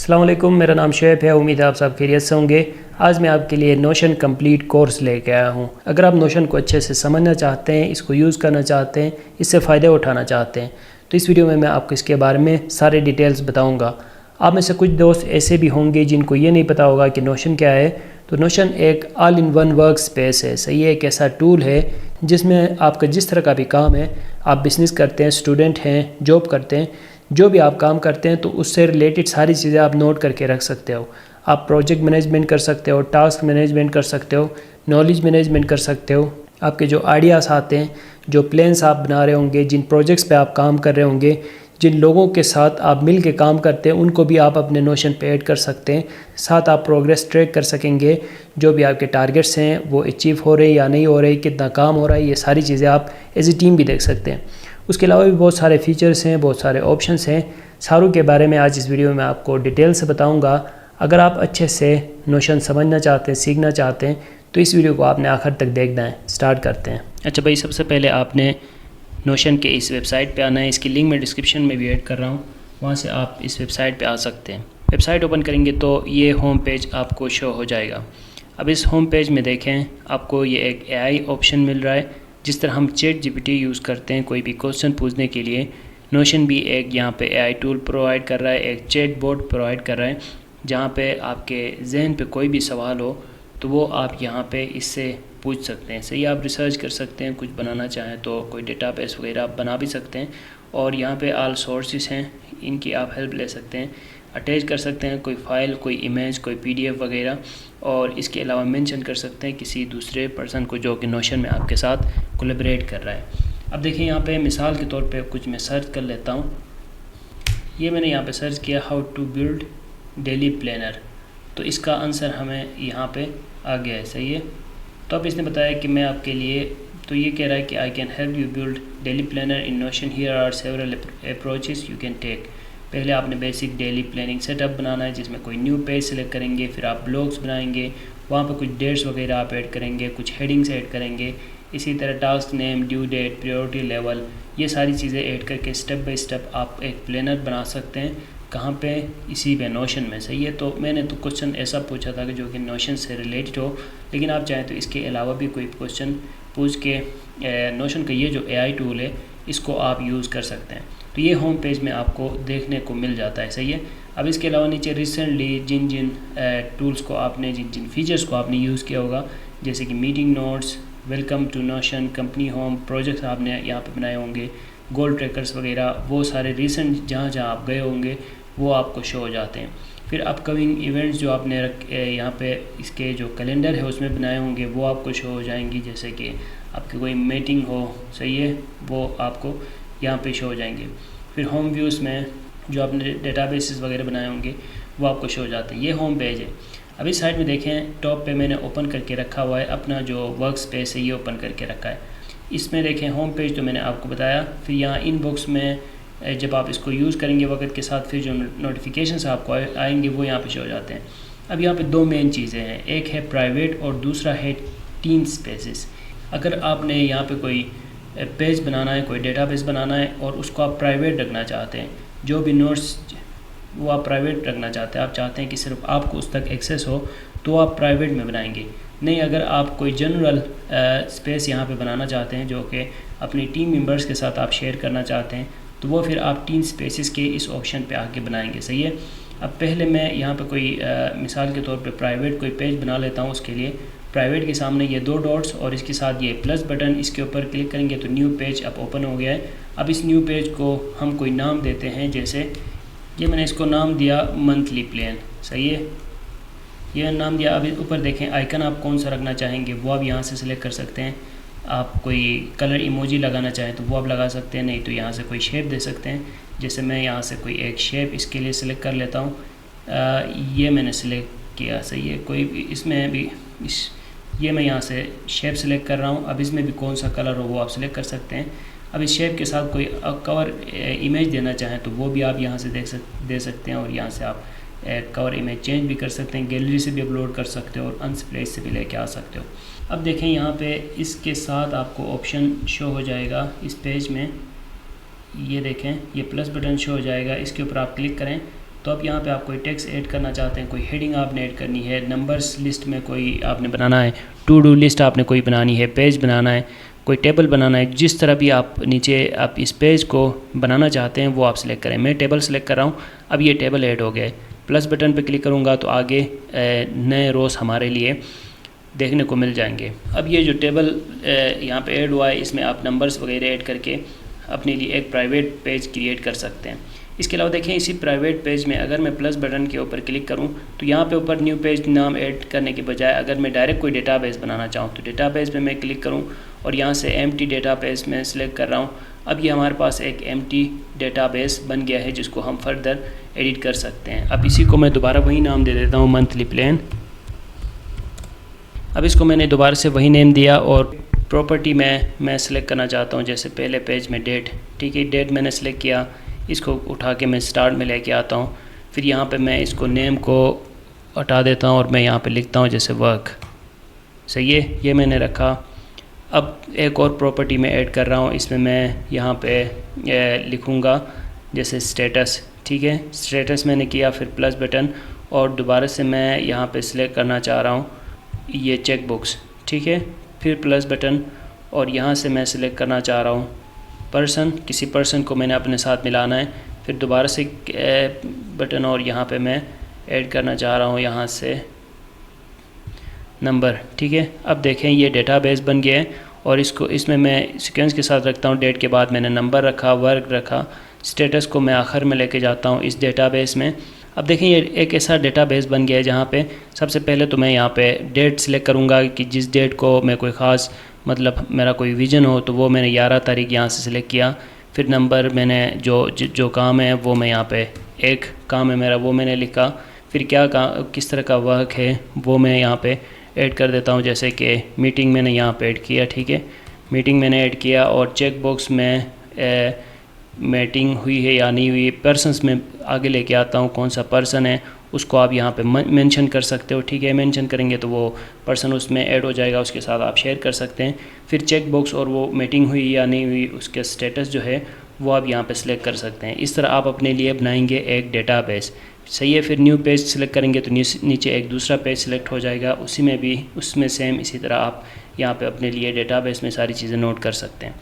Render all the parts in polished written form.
अस्सलाम वालेकुम, मेरा नाम शुएब है। उम्मीद है आप सब खैरियत से होंगे। आज मैं आपके लिए नोशन कंप्लीट कोर्स लेके आया हूँ। अगर आप नोशन को अच्छे से समझना चाहते हैं, इसको यूज़ करना चाहते हैं, इससे फ़ायदे उठाना चाहते हैं, तो इस वीडियो में मैं आपको इसके बारे में सारे डिटेल्स बताऊँगा। आप में से कुछ दोस्त ऐसे भी होंगे जिनको ये नहीं पता होगा कि नोशन क्या है। तो नोशन एक all in one work space है। सही है, एक ऐसा टूल है जिसमें आपका जिस तरह का भी काम है, आप बिज़नेस करते हैं, स्टूडेंट हैं, जॉब करते हैं, जो भी आप काम करते हैं तो उससे रिलेटेड सारी चीज़ें आप नोट करके रख सकते हो। आप प्रोजेक्ट मैनेजमेंट कर सकते हो, टास्क मैनेजमेंट कर सकते हो, नॉलेज मैनेजमेंट कर सकते हो। आपके जो आइडियाज़ आते हैं, जो प्लान्स आप बना रहे होंगे, जिन प्रोजेक्ट्स पे आप काम कर रहे होंगे, जिन लोगों के साथ आप मिल के काम करते हैं, उनको भी आप अपने नोशन पे ऐड कर सकते हैं। साथ आप प्रोग्रेस ट्रैक कर सकेंगे, जो भी आपके टारगेट्स हैं वो अचीव हो रहे हैं या नहीं हो रहे, कितना काम हो रहा है, ये सारी चीज़ें आप एज ए टीम भी देख सकते हैं। उसके अलावा भी बहुत सारे फीचर्स हैं, बहुत सारे ऑप्शंस हैं। सारों के बारे में आज इस वीडियो में आपको डिटेल से बताऊंगा। अगर आप अच्छे से नोशन समझना चाहते हैं, सीखना चाहते हैं, तो इस वीडियो को आपने आखिर तक देखना है। स्टार्ट करते हैं। अच्छा भाई, सबसे पहले आपने नोशन के इस वेबसाइट पे आना है। इसकी लिंक मैं डिस्क्रिप्शन में भी ऐड कर रहा हूँ, वहाँ से आप इस वेबसाइट पे आ सकते हैं। वेबसाइट ओपन करेंगे तो ये होम पेज आपको शो हो जाएगा। अब इस होम पेज में देखें, आपको ये एक AI ऑप्शन मिल रहा है। जिस तरह हम चैट GPT यूज़ करते हैं कोई भी क्वेश्चन पूछने के लिए, नोशन भी एक यहाँ पे AI टूल प्रोवाइड कर रहा है, एक चैट बोट प्रोवाइड कर रहा है, जहाँ पे आपके जहन पे कोई भी सवाल हो तो वो आप यहाँ पे इससे पूछ सकते हैं। सही, आप रिसर्च कर सकते हैं, कुछ बनाना चाहें तो कोई डेटाबेस वगैरह आप बना भी सकते हैं। और यहाँ पे ऑल सोर्सेज हैं, इनकी आप हेल्प ले सकते हैं, अटैच कर सकते हैं कोई फ़ाइल, कोई इमेज, कोई PDF वगैरह। और इसके अलावा मेंशन कर सकते हैं किसी दूसरे पर्सन को जो कि नोशन में आपके साथ कोलैबोरेट कर रहा है। अब देखिए, यहाँ पे मिसाल के तौर पे कुछ मैं सर्च कर लेता हूँ। ये मैंने यहाँ पे सर्च किया, how to build daily planner, तो इसका आंसर हमें यहाँ पे आ गया है। सही है, तो अब इसने बताया कि मैं आपके लिए, तो ये कह रहा है कि I can help you build daily planner in Notion, here are several approaches you can take. पहले आपने बेसिक डेली प्लानिंग सेटअप बनाना है, जिसमें कोई न्यू पेज सेलेक्ट करेंगे, फिर आप ब्लॉग्स बनाएंगे, वहाँ पर कुछ डेट्स वगैरह आप ऐड करेंगे, कुछ हेडिंग्स ऐड करेंगे। इसी तरह task name, due date, priority level, ये सारी चीज़ें ऐड करके स्टेप बाय स्टेप आप एक प्लानर बना सकते हैं। कहाँ पे? इसी पे, नोशन में। सही है, तो मैंने तो क्वेश्चन ऐसा पूछा था कि जो कि नोशन से रिलेटेड हो, लेकिन आप चाहें तो इसके अलावा भी कोई क्वेश्चन पूछ के नोशन का ये जो AI टूल है इसको आप यूज़ कर सकते हैं। तो ये होम पेज में आपको देखने को मिल जाता है। सही है, अब इसके अलावा नीचे रिसेंटली जिन जिन टूल्स को आपने, जिन जिन फीचर्स को आपने यूज़ किया होगा, जैसे कि meeting notes, welcome to Notion, company home, projects आपने यहाँ पे बनाए होंगे, गोल ट्रैकर्स वगैरह, वो सारे रिसेंट जहाँ जहाँ आप गए होंगे वो आपको शो हो जाते हैं। फिर अपकमिंग इवेंट्स जो आपने यहाँ पे इसके जो कैलेंडर है उसमें बनाए होंगे वो आपको शो हो जाएंगी, जैसे कि आपकी कोई मीटिंग हो, सही है, वो आपको यहाँ पे शो हो जाएंगे। फिर होम व्यूज़ में जो आपने डेटाबेसेस वगैरह बनाए होंगे वो आपको शो हो जाते हैं। ये होम पेज है। अभी साइड में देखें, टॉप पे मैंने ओपन करके रखा हुआ है अपना जो वर्क स्पेस है, ये ओपन करके रखा है। इसमें देखें होम पेज तो मैंने आपको बताया। फिर यहाँ इनबॉक्स में जब आप इसको यूज़ करेंगे वक्त के साथ, फिर जो नोटिफिकेशंस आपको आएंगे वो यहाँ पे शो हो जाते हैं। अब यहाँ पे दो मेन चीज़ें हैं, एक है प्राइवेट और दूसरा है टीम स्पेसेस। अगर आपने यहाँ पे कोई पेज बनाना है, कोई डेटाबेस बनाना है और उसको आप प्राइवेट रखना चाहते हैं, जो भी नोट्स वो आप प्राइवेट रखना चाहते हैं, आप चाहते हैं कि सिर्फ आपको उस तक एक्सेस हो, तो आप प्राइवेट में बनाएंगे। नहीं, अगर आप कोई जनरल स्पेस यहाँ पे बनाना चाहते हैं जो कि अपनी टीम मेंबर्स के साथ आप शेयर करना चाहते हैं, तो वो फिर आप टीम स्पेसेस के इस ऑप्शन पे आके बनाएंगे। सही है, अब पहले मैं यहाँ पे कोई मिसाल के तौर पे प्राइवेट कोई पेज बना लेता हूँ। उसके लिए प्राइवेट के सामने ये दो डॉट्स और इसके साथ ये प्लस बटन, इसके ऊपर क्लिक करेंगे तो न्यू पेज अब ओपन हो गया है। अब इस न्यू पेज को हम कोई नाम देते हैं, जैसे ये मैंने इसको नाम दिया मंथली प्लान। सही है, ये नाम दिया। अब ऊपर देखें आइकन आप कौन सा रखना चाहेंगे वो आप यहाँ से सिलेक्ट कर सकते हैं। आप कोई कलर इमोजी लगाना चाहें तो वो आप लगा सकते हैं, नहीं तो यहाँ से कोई शेप दे सकते हैं। जैसे मैं यहाँ से कोई एक शेप इसके लिए सिलेक्ट कर लेता हूँ। ये मैंने सिलेक्ट किया। सही है, कोई भी इसमें भी ये मैं यहाँ से शेप सिलेक्ट कर रहा हूँ। अब इसमें भी कौन सा कलर हो वो आप सिलेक्ट कर सकते हैं। अब इस शेप के साथ कोई कवर इमेज देना चाहें तो वो भी आप यहाँ से दे सकते हैं, और यहाँ से आप कवर इमेज चेंज भी कर सकते हैं, गैलरी से भी अपलोड कर सकते हो और अनस्प्लेश से भी लेके आ सकते हो। अब देखें यहाँ पे इसके साथ आपको ऑप्शन शो हो जाएगा इस पेज में, ये देखें ये प्लस बटन शो हो जाएगा, इसके ऊपर आप क्लिक करें तो अब यहाँ पे आप कोई टेक्स्ट ऐड करना चाहते हैं, कोई हेडिंग आपने ऐड करनी है, नंबर्स लिस्ट में कोई आपने बनाना है, टू डू लिस्ट आपने कोई बनानी है, पेज बनाना है, कोई टेबल बनाना है, जिस तरह भी आप नीचे आप इस पेज को बनाना चाहते हैं वो आप सिलेक्ट करें। मैं टेबल सेलेक्ट कर रहा हूँ। अब ये टेबल ऐड हो गया। प्लस बटन पे क्लिक करूँगा तो आगे नए रोज़ हमारे लिए देखने को मिल जाएंगे। अब ये जो टेबल यहाँ पे ऐड हुआ है, इसमें आप नंबर्स वगैरह ऐड करके अपने लिए एक प्राइवेट पेज क्रिएट कर सकते हैं। इसके अलावा देखें, इसी प्राइवेट पेज में अगर मैं प्लस बटन के ऊपर क्लिक करूं तो यहाँ पे ऊपर न्यू पेज नाम ऐड करने के बजाय अगर मैं डायरेक्ट कोई डेटाबेस बनाना चाहूँ तो डेटाबेस पे मैं क्लिक करूं और यहाँ से एम्प्टी डेटाबेस में सिलेक्ट कर रहा हूँ। अब ये हमारे पास एक एम्प्टी डेटाबेस बन गया है जिसको हम फर्दर एडिट कर सकते हैं। अब इसी को मैं दोबारा वही नाम दे देता हूँ, मंथली प्लान। अब इसको मैंने दोबारा से वही नेम दिया और प्रॉपर्टी में मैं सिलेक्ट करना चाहता हूँ जैसे पहले पेज में डेट। ठीक है, डेट मैंने सेलेक्ट किया, इसको उठा के मैं स्टार्ट में लेके आता हूँ। फिर यहाँ पे मैं इसको नेम को हटा देता हूँ और मैं यहाँ पे लिखता हूँ जैसे वर्क। सही है, ये मैंने रखा। अब एक और प्रॉपर्टी में ऐड कर रहा हूँ, इसमें मैं यहाँ पे लिखूँगा जैसे स्टेटस। ठीक है, स्टेटस मैंने किया, फिर प्लस बटन और दोबारा से मैं यहाँ पे सिलेक्ट करना चाह रहा हूँ ये चेक बॉक्स। ठीक है, फिर प्लस बटन और यहाँ से मैं सिलेक्ट करना चाह रहा हूँ पर्सन, किसी पर्सन को मैंने अपने साथ मिलाना है। फिर दोबारा से बटन और यहाँ पे मैं ऐड करना चाह रहा हूँ यहाँ से नंबर। ठीक है, अब देखें ये डेटाबेस बन गया है और इसको इसमें मैं सीक्वेंस के साथ रखता हूँ। डेट के बाद मैंने नंबर रखा, वर्क रखा, स्टेटस को मैं आखिर में लेके जाता हूँ इस डेटाबेस में। अब देखें ये एक ऐसा डेटाबेस बन गया है जहाँ पे सबसे पहले तो मैं यहाँ पे डेट सिलेक्ट करूँगा कि जिस डेट को मैं कोई ख़ास मतलब मेरा कोई विज़न हो तो वो मैंने 11 तारीख यहाँ से सिलेक्ट किया। फिर नंबर मैंने जो काम है वो मैं यहाँ पे एक काम है मेरा वो मैंने लिखा। फिर किस तरह का वर्क है वो मैं यहाँ पे ऐड कर देता हूँ, जैसे कि मीटिंग मैंने यहाँ पे ऐड किया। ठीक है, मीटिंग मैंने ऐड किया और चेक बॉक्स में मीटिंग हुई है या नहीं हुई, पर्सनस में आगे लेके आता हूँ, कौन सा पर्सन है उसको आप यहाँ पे मेंशन कर सकते हो। ठीक है, मेंशन करेंगे तो वो पर्सन उसमें ऐड हो जाएगा, उसके साथ आप शेयर कर सकते हैं। फिर चेक बॉक्स और वो मीटिंग हुई या नहीं हुई उसके स्टेटस जो है वो आप यहाँ पे सिलेक्ट कर सकते हैं। इस तरह आप अपने लिए बनाएंगे एक डेटाबेस। सही है, फिर न्यू पेज सिलेक्ट करेंगे तो नीचे एक दूसरा पेज सिलेक्ट हो जाएगा, उसमें सेम इसी तरह आप यहाँ पे अपने लिए डेटाबेस में सारी चीज़ें नोट कर सकते हैं।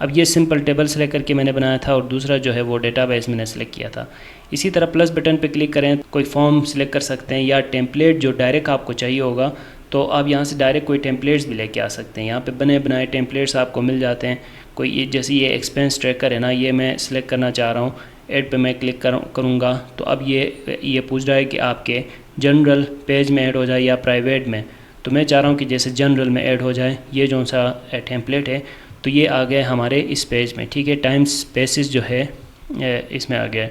अब ये सिंपल टेबल सेलेक्ट करके मैंने बनाया था और दूसरा जो है वो डेटाबेस मैंने सेलेक्ट किया था। इसी तरह प्लस बटन पे क्लिक करें, कोई फॉर्म सिलेक्ट कर सकते हैं या टेम्पलेट जो डायरेक्ट आपको चाहिए होगा तो आप यहाँ से डायरेक्ट कोई टेम्पलेट्स भी लेके आ सकते हैं। यहाँ पे बने बनाए टेम्पलेट्स आपको मिल जाते हैं। कोई ये जैसे ये एक्सपेंस ट्रैकर है ना, ये मैं सिलेक्ट करना चाह रहा हूँ, ऐड पे मैं क्लिक करूँगा तो अब ये पूछ रहा है कि आपके जनरल पेज में ऐड हो जाए या प्राइवेट में। तो मैं चाह रहा हूँ कि जैसे जनरल में ऐड हो जाए। ये जो सा टेम्पलेट है तो ये आ गया हमारे इस पेज में। ठीक है, टाइम स्पेसिस जो है इसमें आ गया।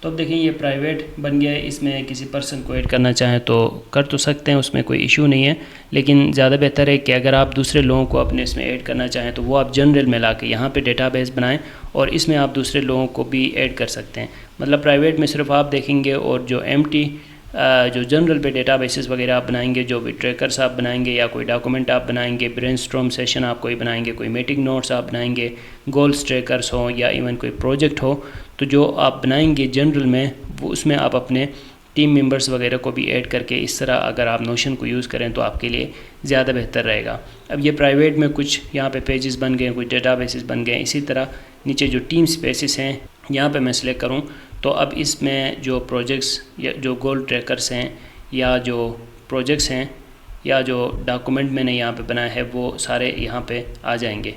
तो अब देखें ये प्राइवेट बन गया है, इसमें किसी पर्सन को ऐड करना चाहें तो कर तो सकते हैं, उसमें कोई इशू नहीं है। लेकिन ज़्यादा बेहतर है कि अगर आप दूसरे लोगों को अपने इसमें ऐड करना चाहें तो वो आप जनरल में ला के यहाँ पर डेटाबेस बनाएं और इसमें आप दूसरे लोगों को भी ऐड कर सकते हैं। मतलब प्राइवेट में सिर्फ आप देखेंगे और जो एम्प्टी जो जनरल पे डेटाबेसेस वगैरह आप बनाएंगे, जो भी ट्रैकर्स आप बनाएंगे या कोई डॉक्यूमेंट आप बनाएंगे, ब्रेनस्टॉर्म सेशन आप कोई बनाएंगे, कोई मीटिंग नोट्स आप बनाएंगे, गोल्स ट्रैकर्स हो या इवन कोई प्रोजेक्ट हो, तो जो आप बनाएंगे जनरल में वो उसमें आप अपने टीम मेंबर्स वगैरह को भी ऐड करके इस तरह अगर आप नोशन को यूज़ करें तो आपके लिए ज़्यादा बेहतर रहेगा। अब ये प्राइवेट में कुछ यहाँ पे पेजेस बन गए, कुछ डेटाबेसेस बन गए। इसी तरह नीचे जो टीम स्पेसिस हैं यहाँ पे मैं सिलेक्ट करूँ तो अब इसमें जो प्रोजेक्ट्स या जो गोल ट्रैकर्स हैं या जो प्रोजेक्ट्स हैं या जो डॉक्यूमेंट मैंने यहाँ पे बनाया है वो सारे यहाँ पे आ जाएंगे।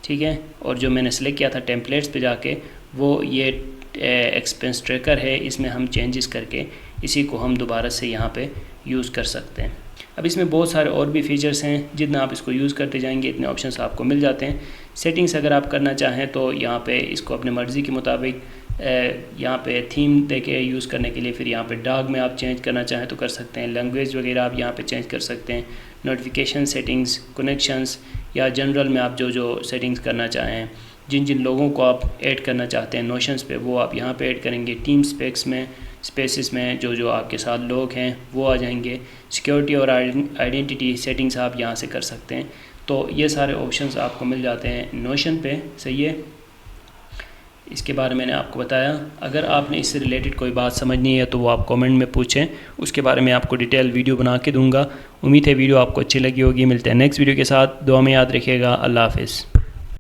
ठीक है, और जो मैंने सेलेक्ट किया था टेम्पलेट्स पे जाके वो ये एक्सपेंस ट्रैकर है, इसमें हम चेंजेस करके इसी को हम दोबारा से यहाँ पे यूज़ कर सकते हैं। अब इसमें बहुत सारे और भी फीचर्स हैं, जितना आप इसको यूज़ करते जाएंगे इतने ऑप्शंस आपको मिल जाते हैं। सेटिंग्स अगर आप करना चाहें तो यहाँ पे इसको अपने मर्ज़ी के मुताबिक यहाँ पे थीम देके यूज़ करने के लिए, फिर यहाँ पे डार्क में आप चेंज करना चाहें तो कर सकते हैं। लैंग्वेज वगैरह आप यहाँ पे चेंज कर सकते हैं। नोटिफिकेशन सेटिंग्स, कनेक्शंस या जनरल में आप जो सेटिंग्स करना चाहें, जिन जिन लोगों को आप ऐड करना चाहते हैं नोशंस पे वो आप यहाँ पे ऐड करेंगे। टीम स्पेसिस में जो आपके साथ लोग हैं वो आ जाएंगे। सिक्योरिटी और आइडेंटिटी सेटिंग्स आप यहाँ से कर सकते हैं। तो ये सारे ऑप्शंस आपको मिल जाते हैं नोशन पे। सही है, इसके बारे में मैंने आपको बताया। अगर आपने इससे रिलेटेड कोई बात समझनी है तो वो आप कमेंट में पूछें, उसके बारे में आपको डिटेल वीडियो बना के दूंगा। उम्मीद है वीडियो आपको अच्छी लगी होगी। मिलते हैं नेक्स्ट वीडियो के साथ, दुआ में याद रखिएगा। अल्लाह हाफ़िज़।